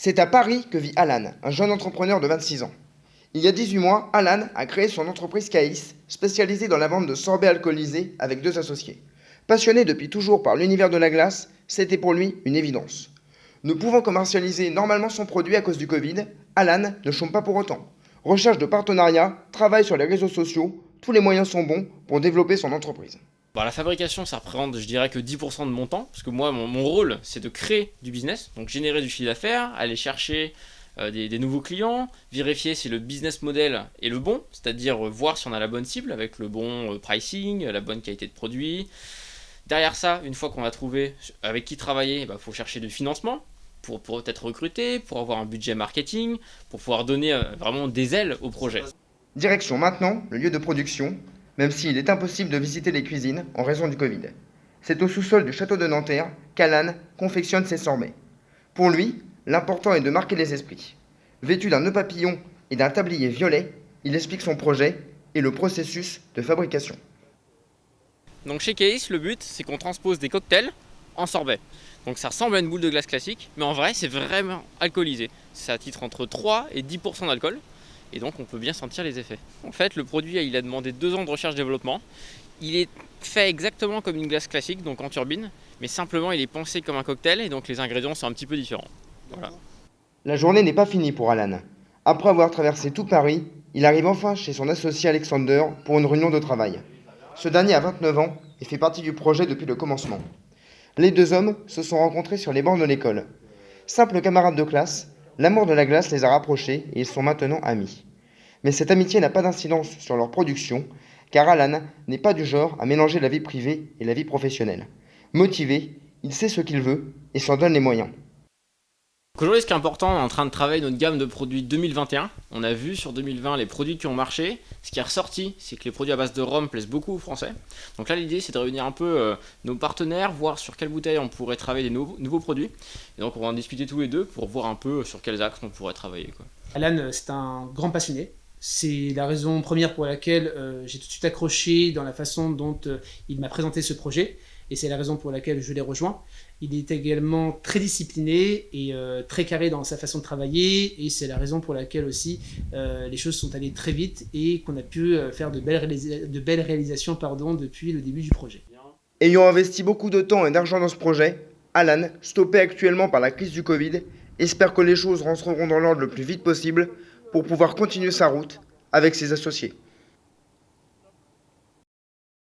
C'est à Paris que vit Alan, un jeune entrepreneur de 26 ans. Il y a 18 mois, Alan a créé son entreprise Caïs, spécialisée dans la vente de sorbets alcoolisés avec 2 associés. Passionné depuis toujours par l'univers de la glace, c'était pour lui une évidence. Ne pouvant commercialiser normalement son produit à cause du Covid, Alan ne chôme pas pour autant. Recherche de partenariats, travaille sur les réseaux sociaux, tous les moyens sont bons pour développer son entreprise. La fabrication, ça représente, je dirais, que 10% de mon temps, parce que moi, mon rôle, c'est de créer du business, donc générer du chiffre d'affaires, aller chercher des nouveaux clients, vérifier si le business model est le bon, c'est-à-dire voir si on a la bonne cible avec le bon pricing, la bonne qualité de produit. Derrière ça, une fois qu'on a trouvé avec qui travailler, il faut chercher du financement pour être recruté, pour avoir un budget marketing, pour pouvoir donner vraiment des ailes au projet. Direction maintenant le lieu de production, même s'il est impossible de visiter les cuisines en raison du Covid. C'est au sous-sol du château de Nanterre qu'Alan confectionne ses sorbets. Pour lui, l'important est de marquer les esprits. Vêtu d'un nœud papillon et d'un tablier violet, il explique son projet et le processus de fabrication. Donc chez Caïs, le but, c'est qu'on transpose des cocktails en sorbet. Donc ça ressemble à une boule de glace classique, mais en vrai, c'est vraiment alcoolisé. Ça titre entre 3 et 10% d'alcool, et donc on peut bien sentir les effets. En fait, le produit, il a demandé 2 ans de recherche-développement. Il est fait exactement comme une glace classique, donc en turbine, mais simplement il est pensé comme un cocktail, et donc les ingrédients sont un petit peu différents. Voilà. La journée n'est pas finie pour Alan. Après avoir traversé tout Paris, il arrive enfin chez son associé Alexander pour une réunion de travail. Ce dernier a 29 ans et fait partie du projet depuis le commencement. Les 2 hommes se sont rencontrés sur les bornes de l'école. Simples camarades de classe, l'amour de la glace les a rapprochés et ils sont maintenant amis. Mais cette amitié n'a pas d'incidence sur leur production, car Alan n'est pas du genre à mélanger la vie privée et la vie professionnelle. Motivé, il sait ce qu'il veut et s'en donne les moyens. Aujourd'hui, ce qui est important, on est en train de travailler notre gamme de produits 2021. On a vu sur 2020 les produits qui ont marché. Ce qui est ressorti, c'est que les produits à base de rhum plaisent beaucoup aux Français. Donc là, l'idée, c'est de réunir un peu nos partenaires, voir sur quelle bouteille on pourrait travailler des nouveaux produits. Et donc, on va en discuter tous les deux pour voir un peu sur quels axes on pourrait travailler, quoi. Alan, c'est un grand passionné. C'est la raison première pour laquelle j'ai tout de suite accroché dans la façon dont il m'a présenté ce projet. Et c'est la raison pour laquelle je l'ai rejoint. Il est également très discipliné et très carré dans sa façon de travailler. Et c'est la raison pour laquelle aussi les choses sont allées très vite et qu'on a pu faire de belles réalisations depuis le début du projet. Ayant investi beaucoup de temps et d'argent dans ce projet, Alan, stoppé actuellement par la crise du Covid, espère que les choses rentreront dans l'ordre le plus vite possible pour pouvoir continuer sa route avec ses associés.